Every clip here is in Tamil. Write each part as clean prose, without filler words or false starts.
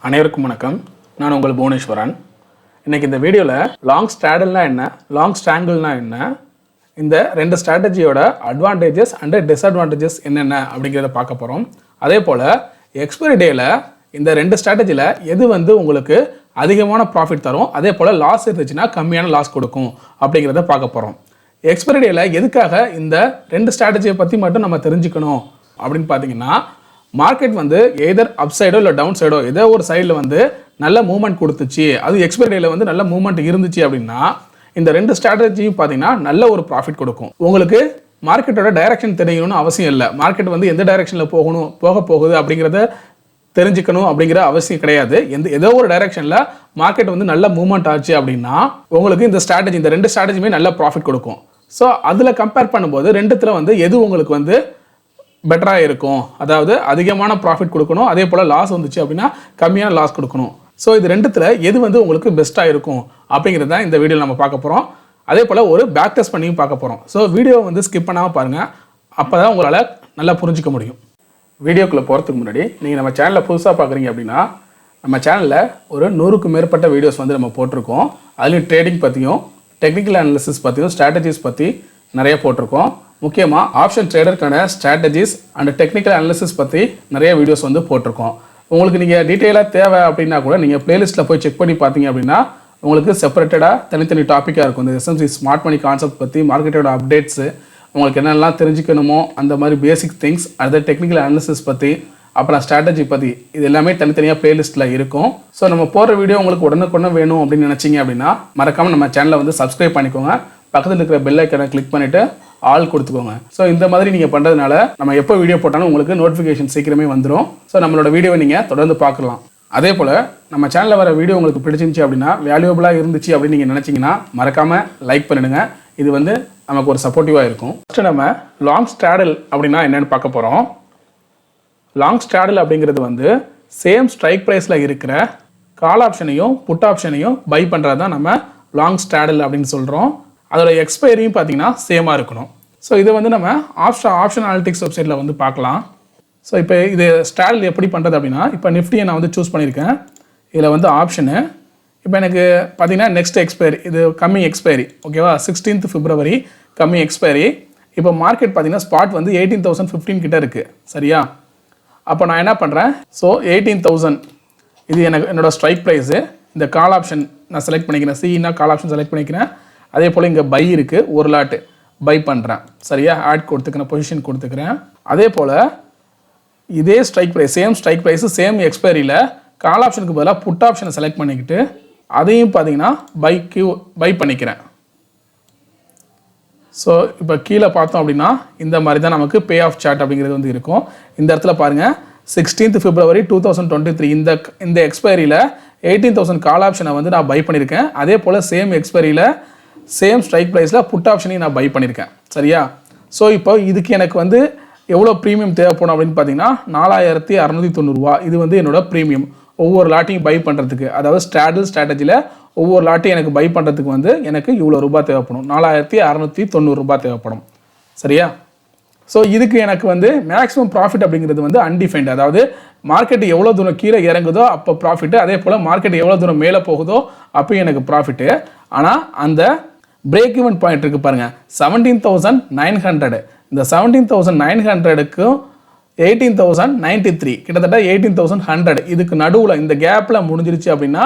அனைவருக்கும் வணக்கம். நான் உங்கள் புவனேஸ்வரன். இன்றைக்கி இந்த வீடியோவில் லாங் ஸ்ட்ராடல்னா என்ன, லாங் ஸ்ட்ராங்கிள்னா என்ன, இந்த ரெண்டு ஸ்ட்ராட்டஜியோட அட்வான்டேஜஸ் அண்ட் டிஸ்அட்வான்டேஜஸ் என்னென்ன அப்படிங்கிறத பார்க்க போகிறோம். அதே போல் எக்ஸ்பைரி டேயில் இந்த ரெண்டு ஸ்ட்ராட்டஜியில் எது உங்களுக்கு அதிகமான ப்ராஃபிட் தரும், அதே போல் லாஸ் இருந்துச்சுன்னா கம்மியான லாஸ் கொடுக்கும் அப்படிங்கிறத பார்க்க போகிறோம். எக்ஸ்பைரி டேயில் எதுக்காக இந்த ரெண்டு ஸ்ட்ராட்டஜியை பற்றி மட்டும் நம்ம தெரிஞ்சுக்கணும் அப்படின்னு பார்த்தீங்கன்னா, மார்க்கெட் எதர் அப் சைடோ இல்லை டவுன் சைடோ ஏதோ ஒரு சைடில் நல்ல மூவ்மெண்ட் கொடுத்துச்சு, அது எக்ஸ்பைரி டேயில் நல்ல மூவ்மெண்ட் இருந்துச்சு அப்படின்னா இந்த ரெண்டு ஸ்ட்ராட்டஜியும் பார்த்தீங்கன்னா நல்ல ஒரு ப்ராஃபிட் கொடுக்கும். உங்களுக்கு மார்க்கெட்டோட டைரக்ஷன் தெரியணும்னு அவசியம் இல்லை. மார்க்கெட் எந்த டைரக்ஷனில் போக போகுது அப்படிங்கிறத தெரிஞ்சுக்கணும் அப்படிங்கிற அவசியம் கிடையாது. ஏதோ ஒரு டைரக்ஷனில் மார்க்கெட் நல்ல மூவ்மெண்ட் ஆச்சு அப்படின்னா உங்களுக்கு இந்த ஸ்ட்ராட்டஜி, இந்த ரெண்டு ஸ்ட்ராட்டஜியுமே நல்ல ப்ராஃபிட் கொடுக்கும். ஸோ அதில் கம்பேர் பண்ணும்போது ரெண்டுத்தில் எது உங்களுக்கு பெட்டராக இருக்கும், அதாவது அதிகமான ப்ராஃபிட் கொடுக்கணும், அதே போல் லாஸ் வந்துச்சு அப்படின்னா கம்மியான லாஸ் கொடுக்கணும். ஸோ இது ரெண்டுத்தில் எது உங்களுக்கு பெஸ்ட்டாக இருக்கும் அப்படிங்கிறது தான் இந்த வீடியோவில் நம்ம பார்க்க போகிறோம். அதே போல் ஒரு பேக் டெஸ்ட் பண்ணியும் பார்க்க போகிறோம். ஸோ வீடியோ ஸ்கிப் பண்ணாமல் பாருங்கள், அப்போ தான் உங்களால் நல்லா புரிஞ்சிக்க முடியும். வீடியோக்குள்ளே போகிறதுக்கு முன்னாடி நீங்கள் நம்ம சேனலில் புதுசாக பார்க்குறீங்க அப்படின்னா நம்ம சேனலில் ஒரு 100க்கும் மேற்பட்ட வீடியோஸ் நம்ம போட்டிருக்கோம். அதுலேயும் ட்ரேடிங் பற்றியும் டெக்னிக்கல் அனாலிசிஸ் பற்றியும் ஸ்ட்ராட்டஜிஸ் பற்றி நிறைய போட்டிருக்கோம். முக்கியமாக ஆப்ஷன் ட்ரேடருக்கான ஸ்ட்ராட்டஜிஸ் அண்ட் டெக்னிக்கல் அனாலிசிஸ் பற்றி நிறைய வீடியோஸ் போட்டிருக்கோம். உங்களுக்கு நீங்கள் டீட்டெயிலாக தேவை அப்படின்னா கூட நீங்கள் பிளேலிஸ்ட்டில் போய் செக் பண்ணி பார்த்தீங்க அப்படின்னா உங்களுக்கு செப்பரேட்டடாக தனித்தனி டாப்பிக்காக இருக்கும். இந்த எஸ்எம்சி ஸ்மார்ட் மணி கான்செப்ட் பற்றி, மார்க்கெட்டோட அப்டேட்ஸு, உங்களுக்கு என்னெல்லாம் தெரிஞ்சுக்கணுமோ அந்த மாதிரி பேசிக் திங்ஸ், அடுத்த டெக்னிக்கல் அனாலிசிஸ் பற்றி, அப்புறம் ஸ்ட்ராட்டஜி பற்றி, இது எல்லாமே தனித்தனியாக பிளேலிஸ்ட்டில் இருக்கும். ஸோ நம்ம போகிற வீடியோ உங்களுக்கு உடனுக்குடனே வேணும் அப்படின்னு நினச்சிங்க அப்படின்னா மறக்காமல் நம்ம சேனலை சப்ஸ்கிரைப் பண்ணிக்கோங்க. பக்கத்தில் இருக்கிற பெல் ஐக்கனை கிளிக் பண்ணிவிட்டு ஆல் கொடுத்துக்கோங்க. ஸோ இந்த மாதிரி நீங்கள் பண்ணுறதுனால நம்ம எப்போ வீடியோ போட்டாலும் உங்களுக்கு நோட்டிஃபிகேஷன் சீக்கிரமே வந்துடும். ஸோ நம்மளோட வீடியோவை நீங்கள் தொடர்ந்து பார்க்கலாம். அதே போல் நம்ம சேனலில் வர வீடியோ உங்களுக்கு பிடிச்சிருந்துச்சி அப்படின்னா, வேல்யூபிளாக இருந்துச்சு அப்படின்னு நீங்கள் நினச்சிங்கன்னா மறக்காமல் லைக் பண்ணிடுங்க. இது நமக்கு ஒரு சப்போர்ட்டிவாக இருக்கும். ஃபஸ்ட்டு நம்ம லாங் ஸ்ட்ராடல் அப்படின்னா என்னென்னு பார்க்க போகிறோம். லாங் ஸ்ட்ராடல் அப்படிங்கிறது சேம் ஸ்ட்ரைக் ப்ரைஸில் இருக்கிற கால் ஆப்ஷனையும் புட் ஆப்ஷனையும் பை பண்ணுறது தான் நம்ம லாங் ஸ்ட்ராடல் அப்படின்னு சொல்கிறோம். அதோட எக்ஸ்பைரியும் பார்த்தீங்கன்னா சேமாக இருக்கணும். ஸோ இதை நம்ம ஆப்ஷன் அனாலிட்டிக்ஸ் வெப்சைட்டில் பார்க்கலாம். ஸோ இப்போ இது ஸ்ட்ராடல் எப்படி பண்ணுறது அப்படின்னா, இப்போ நிஃப்டியை நான் சூஸ் பண்ணியிருக்கேன். இதில் ஆப்ஷனு இப்போ எனக்கு பார்த்தீங்கன்னா நெக்ஸ்ட் எக்ஸ்பைரி, இது கம்மிங் எக்ஸ்பைரி, ஓகேவா, 16th February கம்மிங் எக்ஸ்பைரி. இப்போ மார்க்கெட் பார்த்தீங்கன்னா ஸ்பாட் 18,015 கிட்ட இருக்குது, சரியா. அப்போ நான் என்ன பண்ணுறேன், ஸோ 18,000 இது என்னோடய ஸ்ட்ரைக் ப்ரைஸு. இந்த கால் ஆப்ஷன் நான் செலக்ட் பண்ணிக்கிறேன், சின்னா கால் ஆப்ஷன் செலக்ட் பண்ணிக்கிறேன். அதே போல் இங்கே பை இருக்குது, ஒரு லாட்டு பை பண்ணுறேன், சரியா. ஆட் கொடுத்துக்கிறேன், பொசிஷன் கொடுத்துக்கிறேன். அதே போல் இதே strike price, same strike price same எக்ஸ்பைரியில் கால் ஆப்ஷனுக்கு பதிலாக புட் ஆப்ஷனை செலக்ட் பண்ணிக்கிட்டு அதையும் பார்த்தீங்கன்னா பை பண்ணிக்கிறேன். ஸோ இப்போ கீழே பார்த்தோம் அப்படின்னா இந்த மாதிரி தான் நமக்கு பே ஆஃப் சார்ட் அப்படிங்கிறது இருக்கும். இந்த இடத்துல பாருங்கள் 16th February 2023 இந்த எக்ஸ்பைரியில் 18,000 கால் ஆப்ஷனை நான் பை பண்ணியிருக்கேன். அதே போல் சேம் எக்ஸ்பைரியில் சேம் ஸ்ட்ரைக் ப்ரைஸில் புட் ஆப்ஷனையும் நான் பை பண்ணியிருக்கேன், சரியா. ஸோ இப்போ இதுக்கு எனக்கு எவ்வளோ ப்ரீமியம் தேவைப்படும் அப்படின்னு பார்த்தீங்கன்னா 4,690 ரூபா. இது என்னோட ப்ரீமியம் ஒவ்வொரு லாட்டையும் பை பண்ணுறதுக்கு, அதாவது ஸ்ட்ராடல் ஸ்ட்ராட்டஜியில் ஒவ்வொரு லாட்டையும் எனக்கு பை பண்ணுறதுக்கு எனக்கு இவ்வளோ ரூபா தேவைப்படும், 4,690 ரூபா தேவைப்படும், சரியா. ஸோ இதுக்கு எனக்கு மேக்ஸிமம் ப்ராஃபிட் அப்படிங்கிறது அன்டிஃபைன்டு, அதாவது மார்க்கெட் எவ்வளோ தூரம் கீழே இறங்குதோ அப்போ ப்ராஃபிட்டு, அதே போல் மார்க்கெட் எவ்வளோ தூரம் மேலே போகுதோ அப்போயும் எனக்கு ப்ராஃபிட்டு. ஆனால் அந்த பிரேக் ஈவன் பாயிண்ட் இருக்குது பாருங்கள், 17,900. இந்த 17,900க்கும் 18,093 கிட்டத்தட்ட 18,100, இதுக்கு நடுவில் இந்த கேப்பில் முடிஞ்சிருச்சு அப்படின்னா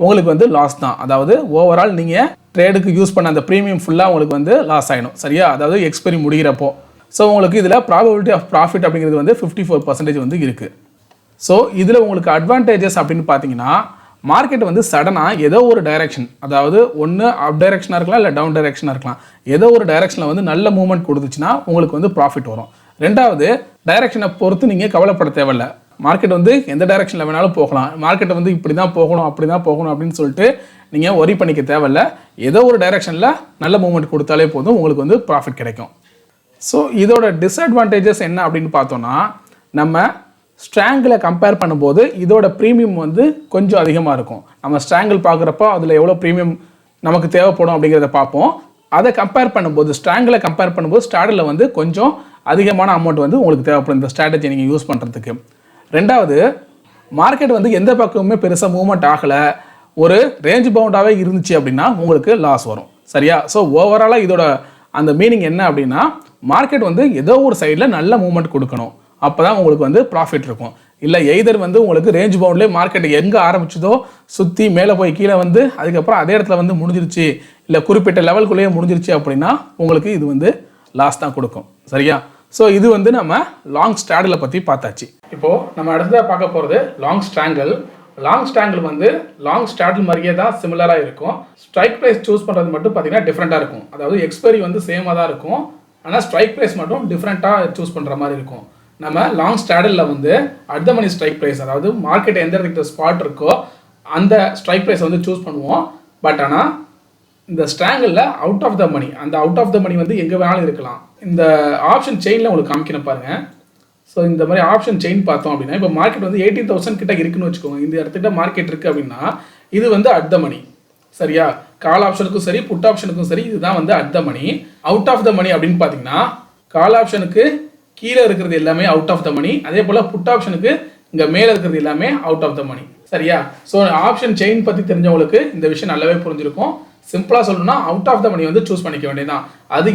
உங்களுக்கு லாஸ் தான். அதாவது ஓவரால் நீங்கள் ட்ரேடுக்கு யூஸ் பண்ண அந்த ப்ரீமியம் ஃபுல்லாக உங்களுக்கு லாஸ் ஆகிடும், சரியா. அதாவது எக்ஸ்பைரி முடிகிறப்போ. ஸோ உங்களுக்கு இதில் ப்ராபபிலிட்டி ஆஃப் ப்ராஃபிட் அப்படிங்கிறது 54% இருக்குது. ஸோ இதில் உங்களுக்கு அட்வான்டேஜஸ் அப்படின்னு பார்த்தீங்கன்னா, மார்க்கெட் சடனாக ஏதோ ஒரு டைரெக்ஷன், அதாவது ஒன்று அப் டைரெக்ஷனாக இருக்கலாம் இல்லை டவுன் டைரெக்ஷனாக இருக்கலாம், ஏதோ ஒரு டைரெக்ஷனில் நல்ல மூவ்மெண்ட் கொடுத்துச்சுன்னா உங்களுக்கு ப்ராஃபிட் வரும். ரெண்டாவது, டைரெக்ஷனை பொறுத்து நீங்கள் கவலைப்பட தேவையில்லை. மார்க்கெட் எந்த டைரெக்ஷனில் வேணாலும் போகலாம், மார்க்கெட் இப்படி தான் போகணும் அப்படி தான் போகணும் அப்படின்னு சொல்லிட்டு நீங்கள் ஒரி பண்ணிக்க தேவையில்லை. ஏதோ ஒரு டைரெக்ஷனில் நல்ல மூவ்மெண்ட் கொடுத்தாலே போதும், உங்களுக்கு ப்ராஃபிட் கிடைக்கும். ஸோ இதோட டிஸ்அட்வான்டேஜஸ் என்ன அப்படின்னு பார்த்தோன்னா, நம்ம ஸ்ட்ராங்கிளை கம்பேர் பண்ணும்போது இதோட ப்ரீமியம் கொஞ்சம் அதிகமாக இருக்கும். நம்ம ஸ்ட்ராங்கிள் பார்க்குறப்போ அதில் எவ்வளோ ப்ரீமியம் நமக்கு தேவைப்படும் அப்படிங்கிறத பார்ப்போம். அதை கம்பேர் பண்ணும்போது, ஸ்ட்ராங்கிளை கம்பேர் பண்ணும்போது ஸ்ட்ராடலில் கொஞ்சம் அதிகமான அமௌண்ட் உங்களுக்கு தேவைப்படும் இந்த ஸ்ட்ராட்டஜி நீங்கள் யூஸ் பண்ணுறதுக்கு. ரெண்டாவது, மார்க்கெட் வந்து எந்த பக்கமுமே பெருசாக மூவ்மெண்ட் ஆகலை, ஒரு ரேஞ்ச் பவுண்டாகவே இருந்துச்சு அப்படின்னா உங்களுக்கு லாஸ் வரும். சரியா? ஸோ ஓவராலாக இதோட அந்த மீனிங் என்ன அப்படின்னா, மார்க்கெட் வந்து ஏதோ ஒரு சைடில் நல்ல மூவ்மெண்ட் கொடுக்கணும், அப்போ தான் உங்களுக்கு வந்து ப்ராஃபிட் இருக்கும். இல்லை எய்தர் வந்து உங்களுக்கு ரேஞ்ச் பவுண்ட்லேயே மார்க்கெட் எங்கே ஆரம்பிச்சதோ சுற்றி மேலே போய் கீழே வந்து அதுக்கப்புறம் அதே இடத்துல வந்து முடிஞ்சிருச்சு, இல்லை குறிப்பிட்ட லெவலுக்குள்ளேயே முடிஞ்சிருச்சு அப்படின்னா உங்களுக்கு இது வந்து லாஸ் தான் கொடுக்கும். சரியா? ஸோ இது வந்து நம்ம லாங் ஸ்ட்ராடலை பற்றி பார்த்தாச்சு. இப்போது நம்ம அடுத்ததாக பார்க்க போகிறது லாங் ஸ்ட்ராங்கிள். லாங் ஸ்ட்ராங்கிள் வந்து லாங் ஸ்ட்ராடல் மாதிரியே தான் சிமிலராக இருக்கும். ஸ்ட்ரைக் ப்ரைஸ் சூஸ் பண்ணுறது மட்டும் பார்த்தீங்கன்னா டிஃப்ரெண்ட்டாக இருக்கும். அதாவது எக்ஸ்பைரி வந்து சேமாக தான் இருக்கும், ஆனால் ஸ்ட்ரைக் ப்ரைஸ் மட்டும் டிஃப்ரெண்ட்டாக சூஸ் பண்ணுற மாதிரி இருக்கும். நம்ம லாங் ஸ்ட்ராடலில் வந்து at the money strike price, அதாவது மார்க்கெட் எந்த இடத்துக்கு ஸ்பாட் இருக்கோ அந்த ஸ்ட்ரைக் ப்ரைஸ் வந்து சூஸ் பண்ணுவோம். பட் ஆனால் இந்த ஸ்ட்ராங்கிளில் அவுட் ஆஃப் த மணி, அந்த அவுட் ஆஃப் த மணி வந்து எங்கே வேணாலும் இருக்கலாம். இந்த ஆப்ஷன் செயினில் உங்களுக்கு காமிக்கணும் பாருங்கள். ஸோ இந்த மாதிரி ஆப்ஷன் செயின் பார்த்தோம் அப்படின்னா, இப்போ மார்க்கெட் வந்து 18,000 கிட்ட இருக்குன்னு வச்சுக்கோங்க. இந்த இடத்துக்கிட்ட மார்க்கெட் இருக்குது அப்படின்னா இது வந்து அட் த மணி. சரியா? கால் ஆப்ஷனுக்கும் சரி புட் ஆப்ஷனுக்கும் சரி இதுதான் வந்து at the money. Out of the money அப்படின்னு பார்த்தீங்கன்னா கால் ஆப்ஷனுக்கு கீழே இருக்கிறது எல்லாமே அவுட் ஆஃப் த மணி, அதே போல் புட் ஆப்ஷனுக்கு இங்கே மேலே இருக்கிறது எல்லாமே அவுட் ஆஃப் த மணி. சரியா? ஸோ ஆப்ஷன் செயின் பற்றி தெரிஞ்சவங்களுக்கு இந்த விஷயம் நல்லாவே புரிஞ்சிருக்கும். சிம்பிளாக சொல்லணும்னா அவுட் ஆஃப் த மணி வந்து சூஸ் பண்ணிக்க வேண்டியதான். அது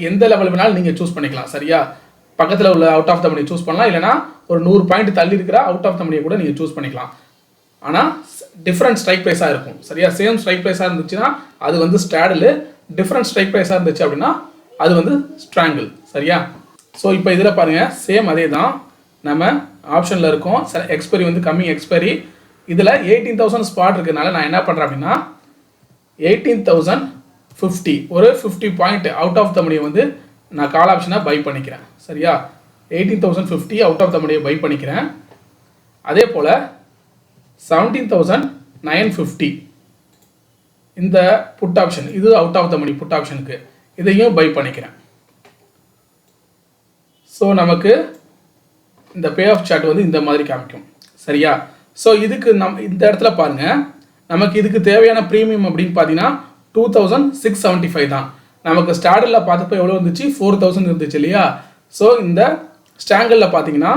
எந்த லெவல் வேணாலும் நீங்கள் சூஸ் பண்ணிக்கலாம். சரியா? பக்கத்தில் உள்ள out of the money choose பண்ணலாம், இல்லைனா ஒரு 100 பாயிண்ட் தள்ளி இருக்கிற அவுட் ஆஃப் த மணியை கூட நீங்கள் சூஸ் பண்ணிக்கலாம். ஆனால் டிஃப்ரெண்ட் ஸ்ட்ரைக் ப்ரைஸாக இருக்கும். சரியா? சேம் ஸ்ட்ரைக் ப்ரைஸாக இருந்துச்சுன்னா அது வந்து ஸ்ட்ராடலு, டிஃப்ரெண்ட் ஸ்ட்ரைக் ப்ரைஸாக இருந்துச்சு அப்படின்னா அது வந்து ஸ்ட்ராங்கிள். சரியா? ஸோ இப்போ இதில் பாருங்கள், சேம் அதே தான். நம்ம ஆப்ஷனில் இருக்கோம், எக்ஸ்பைரி வந்து கம்மிங் எக்ஸ்பைரி. இதில் 18,000 ஸ்பாட் இருக்கிறதுனால நான் என்ன பண்ணுறேன் அப்படின்னா 18,050 ஒரு 50 பாயிண்ட் அவுட் ஆஃப் த மணியை வந்து நான் கால் ஆப்ஷனாக பை பண்ணிக்கிறேன். சரியா? 18,050 அவுட் ஆஃப் த மணியை பை பண்ணிக்கிறேன். அதே போல் 17,950 இந்த புட் ஆப்ஷன், இது out of the money put ஆப்ஷனுக்கு, இதையும் பை பண்ணிக்கிறேன். ஸோ நமக்கு இந்த பே ஆஃப் சார்ட் வந்து இந்த மாதிரி காமிக்கும். சரியா? ஸோ இதுக்கு இந்த இடத்துல பாருங்கள், நமக்கு இதுக்கு தேவையான ப்ரீமியம் அப்படின்னு பார்த்தீங்கன்னா 2,675 தான். நமக்கு ஸ்ட்ராடலில் பார்த்தப்போ எவ்வளோ இருந்துச்சு, 4,000 இருந்துச்சு இல்லையா? ஸோ இந்த ஸ்ட்ராங்கிளில் பார்த்தீங்கன்னா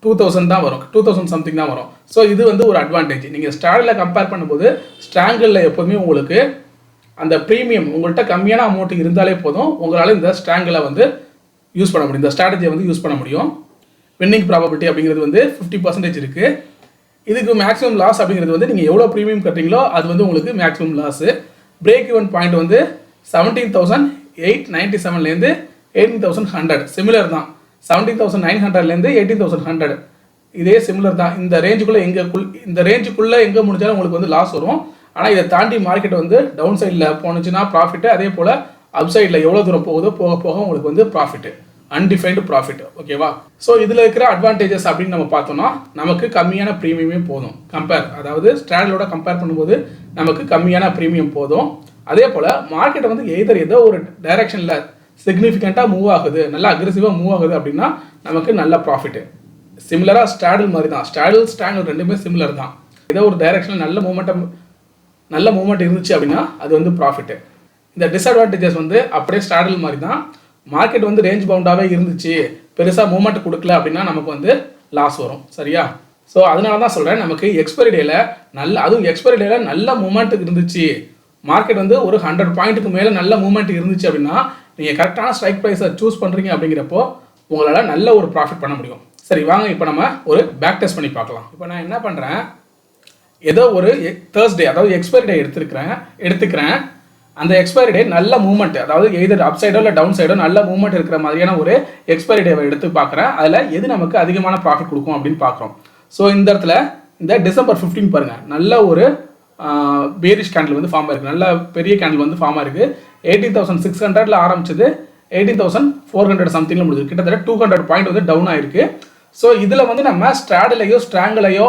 2,000 தான் வரும், 2,000 சம்திங் தான் வரும். ஸோ இது வந்து ஒரு அட்வான்டேஜ். நீங்கள் ஸ்ட்ராடலில் கம்பேர் பண்ணும்போது ஸ்ட்ராங்கிளில் எப்போதுமே உங்களுக்கு அந்த ப்ரீமியம் உங்கள்கிட்ட கம்மியான அமௌண்ட் இருந்தாலே போதும், உங்களால் இந்த ஸ்ட்ராங்கிளை வந்து யூஸ் பண்ண முடியும், இந்த ஸ்ட்ராட்டஜியை வந்து யூஸ் பண்ண முடியும். வின்னிங் ப்ராபபிலிட்டி அப்படிங்கிறது வந்து 50% இருக்குது. இதுக்கு மேக்ஸிமம் லாஸ் அப்படிங்கிறது வந்து நீங்கள் எவ்வளோ ப்ரீமியம் கட்டுறீங்களோ அது வந்து உங்களுக்கு maximum loss. Break even point வந்து 17,897லேருந்து 18,100 சிமிலர் தான். 17,900லேருந்து 18,100 இதே சிமிலர் தான். இந்த ரேஞ்சுக்குள்ளே எங்கே முடிஞ்சாலும் உங்களுக்கு வந்து லாஸ் வரும். ஆனால் இதை தாண்டி மார்க்கெட் வந்து டவுன் சைடில் போணுச்சுன்னா ப்ராஃபிட்டு, அதே போல் அப் சைடில் எவ்வளோ தூரம் போகுதோ போக போக உங்களுக்கு வந்து ப்ராஃபிட்டு, அன்டிஃபைன்டு ப்ராஃபிட். ஓகேவா? ஸோ இதில் இருக்கிற அட்வான்டேஜஸ் அப்படின்னு நம்ம பார்த்தோம்னா நமக்கு கம்மியான ப்ரீமியமே போதும். அதாவது ஸ்ட்ராடலோட கம்பேர் பண்ணும்போது நமக்கு கம்மியான ப்ரீமியம் போதும். அதே போல் மார்க்கெட்டை வந்து ஏதோ ஒரு டைரக்ஷனில் சிக்னிஃபிகண்ட்டாக மூவ் ஆகுது, நல்லா அக்ரெசிவாக மூவ் ஆகுது அப்படின்னா நமக்கு நல்ல ப்ராஃபிட்டு. சிமிலராக ஸ்ட்ராடல் மாதிரி தான், ஸ்ட்ராங்கிள் ரெண்டுமே சிமிலர் தான். ஏதோ ஒரு டைரக்ஷனில் நல்ல மூமெண்ட் இருந்துச்சு அப்படின்னா அது வந்து ப்ராஃபிட்டு. இந்த டிஸ்அட்வான்டேஜஸ் வந்து அப்படியே ஸ்ட்ராடல் மாதிரி தான். மார்க்கெட் வந்து ரேஞ்ச் பவுண்டாகவே இருந்துச்சு, பெருசாக மூமெண்ட் கொடுக்கல அப்படின்னா நமக்கு வந்து லாஸ் வரும். சரியா? ஸோ அதனால தான் சொல்கிறேன், நமக்கு எக்ஸ்பைரி டேயில் அதுவும் எக்ஸ்பைரி டேயில் நல்ல மூமெண்ட்டுக்கு இருந்துச்சு, மார்க்கெட் வந்து ஒரு 100 பாயிண்ட்டுக்கு மேலே நல்ல மூமெண்ட் இருந்துச்சு அப்படின்னா நீங்கள் கரெக்டான ஸ்ட்ரைக் ப்ரைஸை சூஸ் பண்ணுறீங்க அப்படிங்கிறப்போ உங்களால் நல்ல ஒரு ப்ராஃபிட் பண்ண முடியும். சரி வாங்க இப்போ நம்ம ஒரு பேக் டெஸ்ட் பண்ணி பார்க்கலாம். இப்போ நான் என்ன பண்ணுறேன், ஏதோ ஒரு தேர்ஸ்டே அதாவது எக்ஸ்பைரி டே எடுத்துக்கிறேன். அந்த எக்ஸ்பைரி டே நல்ல மூவ்மெண்ட், அதாவது எய்தர் அப் சைடோ இல்லை டவுன் சைடோ நல்ல மூவ்மெண்ட் இருக்கிற மாதிரியான ஒரு எக்ஸ்பைரி டேவை எடுத்து பார்க்குறேன். அதில் எது நமக்கு அதிகமான ப்ராஃபிட் கொடுக்கும் அப்படின்னு பார்க்குறோம். ஸோ இந்த இடத்துல இந்த December 15 பாருங்கள், நல்ல ஒரு பேரிஷ் கேண்டில் வந்து ஃபார்ம் ஆயிருக்கு, நல்ல பெரிய கேண்டில் வந்து ஃபார்ம் ஆயிருக்கு. 18,600ல் ஆரம்பிச்சது 18,400 சம்திங்கில் முடிஞ்சது, கிட்டத்தட்ட 200 பாயிண்ட் வந்து டவுன் ஆயிருக்கு. ஸோ இதில் வந்து நம்ம ஸ்ட்ராடலையோ ஸ்ட்ராங்கிளையோ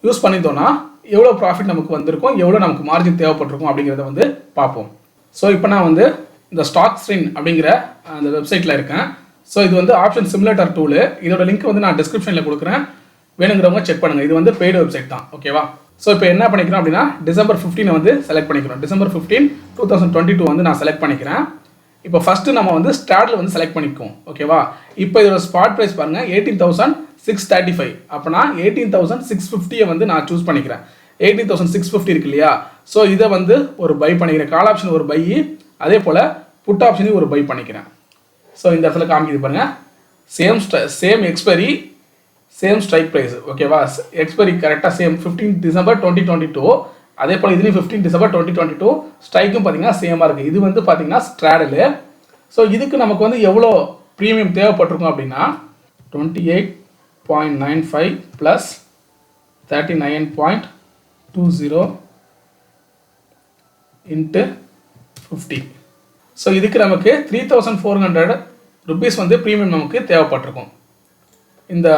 யூஸ் பண்ணிட்டோம்னா எவ்வளோ ப்ராஃபிட் நமக்கு வந்திருக்கும், எவ்வளோ நமக்கு மார்ஜின் தேவைப்பட்டிருக்கும் அப்படிங்கிறத வந்து பார்ப்போம். ஸோ இப்போ நான் வந்து இந்த Stocksrin அப்படிங்கிற அந்த வெப்சைட்டில் இருக்கேன். ஸோ இது வந்து ஆப்ஷன் சிமுலேட்டர் டூலு, இதோட லிங்க் வந்து நான் டிஸ்கிரிப்ஷனில் கொடுக்குறேன், வேணுங்கிறவங்க செக் பண்ணுங்கள். இது வந்து பெய்டு வெப்சைட் தான். ஓகேவா? ஸோ இப்போ என்ன பண்ணிக்கிறோம் அப்படின்னா December 15 வந்து செலக்ட் பண்ணிக்கிறோம். December 15, 2022 வந்து நான் செலக்ட் பண்ணிக்கிறேன். இப்போ ஃபஸ்ட்டு நம்ம வந்து ஸ்ட்ராடல் வந்து செலக்ட் பண்ணிக்குவோம். ஓகேவா? இப்போ இதோட ஸ்பாட் ப்ரைஸ் பாருங்கள் 18,000 18,635 அப்போனா 18,650 வந்து நான் சூஸ் பண்ணிக்கிறேன். 18,650 இருக்கு இல்லையா, ஸோ இதை வந்து ஒரு பை பண்ணிக்கிறேன். கால் ஆப்ஷன் ஒரு பை, அதே போல் புட் ஆப்ஷனையும் ஒரு பை பண்ணிக்கிறேன். ஸோ இந்த இடத்துல காமிக்குது பாருங்க, same expiry same strike price. ஓகேவா, எக்ஸ்பைரி கரெக்டாக சேம் 15 டிசம்பர் 2022, அதே போல் இதுலேயும் 15 டிசம்பர் 2022. ஸ்ட்ரைக்கும் பார்த்தீங்கன்னா சேமாக இருக்குது. இது வந்து பார்த்தீங்கன்னா ஸ்ட்ராடலு. ஸோ இதுக்கு நமக்கு வந்து எவ்வளோ ப்ரீமியம் தேவைப்பட்டிருக்கும் அப்படின்னா 28.95 ப்ளஸ் 39.20 இன்ட்டு 50. ஸோ இதுக்கு நமக்கு 3,400 ருபீஸ் வந்து ப்ரீமியம் நமக்கு தேவைப்பட்டிருக்கும் இந்த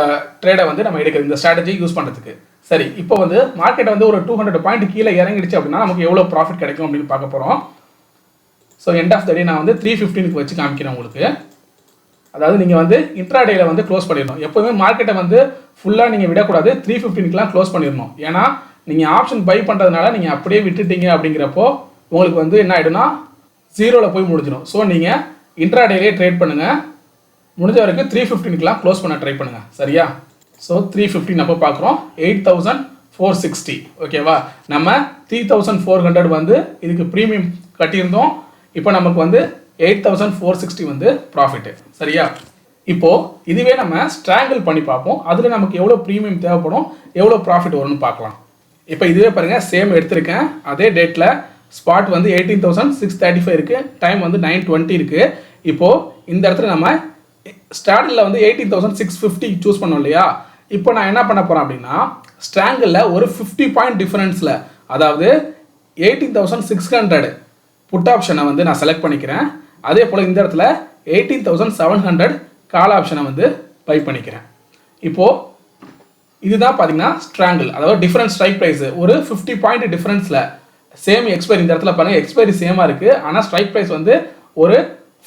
ட்ரேடை வந்து நம்ம எடுக்கிறது, இந்த ஸ்ட்ராட்டஜி யூஸ் பண்ணுறதுக்கு. சரி, இப்போ வந்து மார்க்கெட்டை வந்து ஒரு 200 பாயிண்ட் கீழே இறங்கிடுச்சு அப்படின்னா நமக்கு எவ்வளோ ப்ராஃபிட் கிடைக்கும் அப்படின்னு பார்க்க போகிறோம். ஸோ எண்ட் ஆஃப் த டே நான் வந்து 315க்கு வச்சு காமிக்கிறேன் உங்களுக்கு. அதாவது நீங்கள் வந்து இன்ட்ராடேயில் வந்து க்ளோஸ் பண்ணிடணும். எப்போவுமே மார்க்கெட்டை வந்து ஃபுல்லாக நீங்கள் விடக்கூடாது, 315க்குலாம் க்ளோஸ் பண்ணிடணும். ஏன்னா நீங்கள் ஆப்ஷன் பை பண்ணுறதுனால நீங்கள் அப்படியே விட்டுட்டீங்க அப்படிங்கிறப்போ உங்களுக்கு வந்து என்ன ஆகிடும்னா 0ல் போய் முடிஞ்சிடும். ஸோ நீங்கள் இன்ட்ராடேலே ட்ரேட் பண்ணுங்கள், முடிஞ்ச வரைக்கும் 315க்குலாம் க்ளோஸ் பண்ண ட்ரை பண்ணுங்கள். சரியா? ஸோ 315 அப்போ பார்க்குறோம் 8,460. ஓகேவா, நம்ம 3,400 வந்து இதுக்கு ப்ரீமியம் கட்டியிருந்தோம். இப்போ நமக்கு வந்து 8,460 வந்து ப்ராஃபிட்டு. சரியா? இப்போது இதுவே நம்ம ஸ்ட்ராங்கிள் பண்ணி பார்ப்போம், அதில் நமக்கு எவ்வளோ ப்ரீமியம் தேவைப்படும், எவ்வளோ ப்ராஃபிட் வரும்னு பார்க்கலாம். இப்போ இதுவே பாருங்கள், சேம் எடுத்திருக்கேன். அதே டேட்டில் ஸ்பாட் வந்து 18,635 இருக்குது, டைம் வந்து 9:20 இருக்குது. இப்போது இந்த இடத்துல நம்ம ஸ்ட்ராடலில் வந்து 18,650 சூஸ் பண்ணோம் இல்லையா. இப்போ நான் என்ன பண்ண போகிறேன் அப்படின்னா ஸ்ட்ராங்கிளில் ஒரு 50 பாயிண்ட் டிஃபரன்ஸில், அதாவது 18,600 புட் ஆப்ஷனை வந்து நான் செலக்ட் பண்ணிக்கிறேன். அதே போல் இந்த இடத்துல 18,700 கால் ஆப்ஷனை வந்து பை பண்ணிக்கிறேன். இப்போது இதுதான் பார்த்தீங்கன்னா ஸ்ட்ராங்கிள், அதாவது டிஃபரன்ஸ் ஸ்ட்ரைக் ப்ரைஸ் ஒரு 50 பாயிண்ட் டிஃபரன்ஸில் சேம் எக்ஸ்பைரி. இந்த இடத்துல பாருங்கள், எக்ஸ்பைரி சேமாக இருக்குது, ஆனால் ஸ்ட்ரைக் ப்ரைஸ் வந்து ஒரு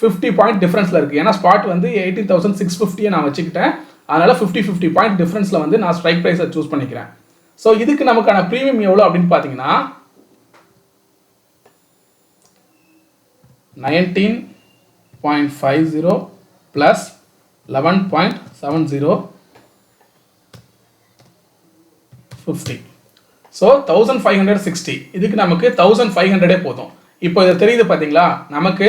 50 பாயிண்ட் டிஃபரன்ஸில் இருக்குது. ஏன்னா ஸ்பாட் வந்து 18,650 நான் வச்சுக்கிட்டேன், அதனால் 50 பாயிண்ட் டிஃபரன்ஸில் வந்து நான் ஸ்ட்ரைக் ப்ரைஸை சூஸ் பண்ணிக்கிறேன். ஸோ இதுக்கு நமக்கான ப்ரீமியம் எவ்வளோ அப்படின்னு பார்த்தீங்கன்னா 19.50 ப்ளஸ் 11.70 50. ஸோ 1560. இதுக்கு நமக்கு 1500 போதும். இப்போ இது தெரியுது பார்த்தீங்களா, நமக்கு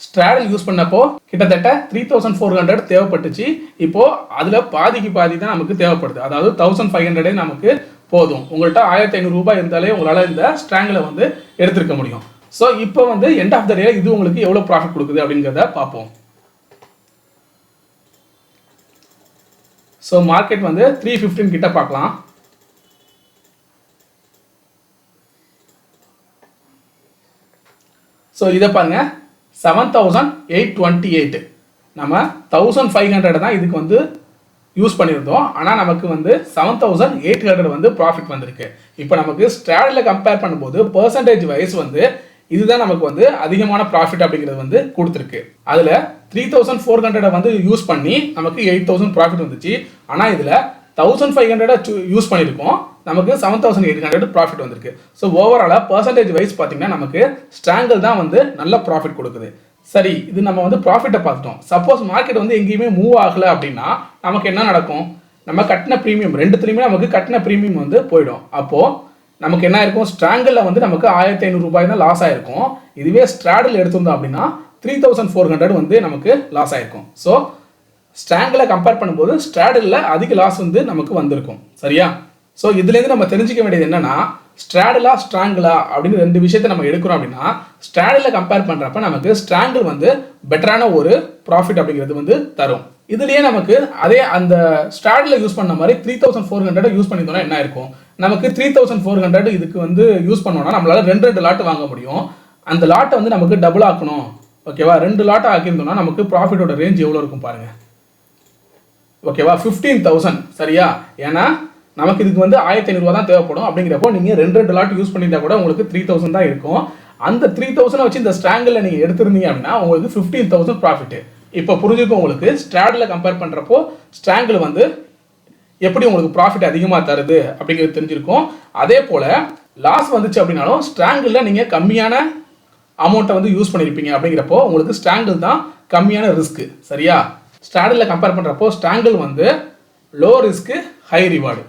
ஸ்ட்ராடல் யூஸ் பண்ணப்போ கிட்டத்தட்ட 3,400 தேவைப்பட்டுச்சு. இப்போது அதில் பாதிக்கு பாதி தான் நமக்கு தேவைப்படுது, அதாவது 1500 நமக்கு போதும். உங்கள்கிட்ட 1,500 ரூபாய் இருந்தாலே உங்களால் இந்த ஸ்ட்ராங்கிளை வந்து எடுத்துருக்க முடியும். ஸோ இப்போ வந்து எண்ட் ஆஃப் த டே இது உங்களுக்கு எவ்வளோ ப்ராஃபிட் கொடுக்குது அப்படிங்கிறத பார்ப்போம். ஸோ மார்க்கெட் வந்து 315 கிட்ட பார்க்கலாம். ஸோ இதை பாருங்க, 7,828. நம்ம 1,500 தான் இதுக்கு வந்து யூஸ் பண்ணியிருந்தோம், ஆனால் நமக்கு வந்து 7,800 வந்து ப்ராஃபிட் வந்திருக்கு. இப்போ நமக்கு ஸ்ட்ராடலில் கம்பேர் பண்ணும்போது பர்சன்டேஜ் வைஸ் வந்து இதுதான் நமக்கு வந்து அதிகமான ப்ராஃபிட் அப்படிங்கிறது வந்து கொடுத்துருக்கு. அதில் 3,400 வந்து யூஸ் பண்ணி நமக்கு 8,000 ப்ராஃபிட் வந்துச்சு. ஆனால் இதில் 1,500 யூஸ் பண்ணியிருக்கோம், நமக்கு 7,800 ப்ராஃபிட் வந்திருக்கு. ஸோ ஓவராலாக பர்சன்டேஜ் வைஸ் பார்த்தீங்கன்னா நமக்கு ஸ்ட்ராங்கிள் தான் வந்து நல்ல ப்ராஃபிட் கொடுக்குது. சரி, இது நம்ம வந்து ப்ராஃபிட்டை பார்த்துட்டோம். சப்போஸ் மார்க்கெட் வந்து எங்கேயுமே மூவ் ஆகலை அப்படின்னா நமக்கு என்ன நடக்கும், நம்ம கட்டின ப்ரீமியம் ரெண்டுத்துலையுமே நமக்கு கட்டின ப்ரீமியம் வந்து போயிடும். அப்போது நமக்கு என்ன இருக்கும், ஸ்ட்ராங்கிளில் வந்து நமக்கு 1,500 ரூபாய் தான் லாஸ் ஆகிருக்கும். இதுவே ஸ்ட்ராடல் எடுத்திருந்தோம் அப்படின்னா 3,400 வந்து நமக்கு லாஸ் ஆகிருக்கும். ஸோ ஸ்ட்ராங்கிளை கம்பேர் பண்ணும்போது ஸ்ட்ராடலில் அதிக லாஸ் வந்து நமக்கு வந்திருக்கும். சரியா? ஸோ இதுலேருந்து நம்ம தெரிஞ்சிக்க வேண்டியது என்னன்னா, ஸ்ட்ராடலா ஸ்ட்ராங்கிளா அப்படின்னு 2 விஷயத்தை நம்ம எடுக்கிறோம் அப்படின்னா ஸ்ட்ராடலில் கம்பேர் பண்ணுறப்ப நமக்கு ஸ்ட்ராங்கிள் வந்து பெட்டரான ஒரு ப்ராஃபிட் அப்படிங்கிறது வந்து தரும். இதுலேயே நமக்கு அதே அந்த ஸ்ட்ராடலில் யூஸ் பண்ண மாதிரி 3,400 யூஸ் பண்ணியிருந்தோம்னா என்ன இருக்கும், நமக்கு 3,400 இதுக்கு வந்து யூஸ் பண்ணோம்னா நம்மளால 2 லாட் வாங்க முடியும். அந்த லாட்டை வந்து நமக்கு டபுள் ஆக்கணும். ஓகேவா, 2 லாட்டை ஆக்கியிருந்தோம்னா நமக்கு ப்ராஃபிட்டோட ரேஞ்ச் எவ்வளோ இருக்கும் பாருங்கள். ஓகேவா, 15,000. சரியா? ஏன்னா நமக்கு இதுக்கு வந்து 1,500 ரூபா தான் தேவைப்படும். அப்படிங்கிறப்போ நீங்கள் 2 லாட் யூஸ் பண்ணியிருந்தா கூட உங்களுக்கு 3,000 தான் இருக்கும். அந்த 3,000 வச்சு இந்த ஸ்ட்ராங்கிளில் நீங்கள் எடுத்திருந்தீங்க அப்படின்னா உங்களுக்கு 15,000 ப்ராஃபிட்டு. இப்போ புரிஞ்சுக்கும் உங்களுக்கு ஸ்ட்ராடலில் கம்பேர் பண்ணுறப்போ ஸ்ட்ராங்கிள் வந்து எப்படி உங்களுக்கு ப்ராஃபிட் அதிகமாக தருது அப்படிங்கிறது தெரிஞ்சிருக்கும். அதே போல் லாஸ் வந்துச்சு அப்படின்னாலும் ஸ்ட்ராங்கிளில் நீங்கள் கம்மியான அமௌண்ட்டை வந்து யூஸ் பண்ணியிருப்பீங்க. அப்படிங்கிறப்போ உங்களுக்கு ஸ்ட்ராங்கிள் தான் கம்மியான ரிஸ்க்கு. சரியா? ஸ்ட்ராடலில் கம்பேர் பண்ணுறப்போ ஸ்ட்ராங்கிள் வந்து low risk high reward.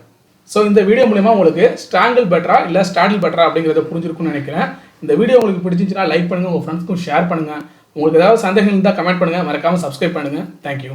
So இந்த வீடியோ மூலிமா உங்களுக்கு ஸ்ட்ராங்கிள் பெட்டரா இல்லை ஸ்ட்ராடில் பெட்டரா அப்படிங்கிறத புரிஞ்சிருக்கும்னு நினைக்கிறேன். இந்த வீடியோ உங்களுக்கு பிடிச்சிருந்துச்சுன்னா லைக் பண்ணுங்கள், உங்கள் ஃப்ரெண்ட்ஸ்க்கும் ஷேர் பண்ணுங்கள். உங்களுக்கு ஏதாவது சந்தேகங்கள் இருந்தால் கமெண்ட் பண்ணுங்கள், மறக்காமல் சப்ஸ்கிரைப் பண்ணுங்கள். தேங்க்யூ.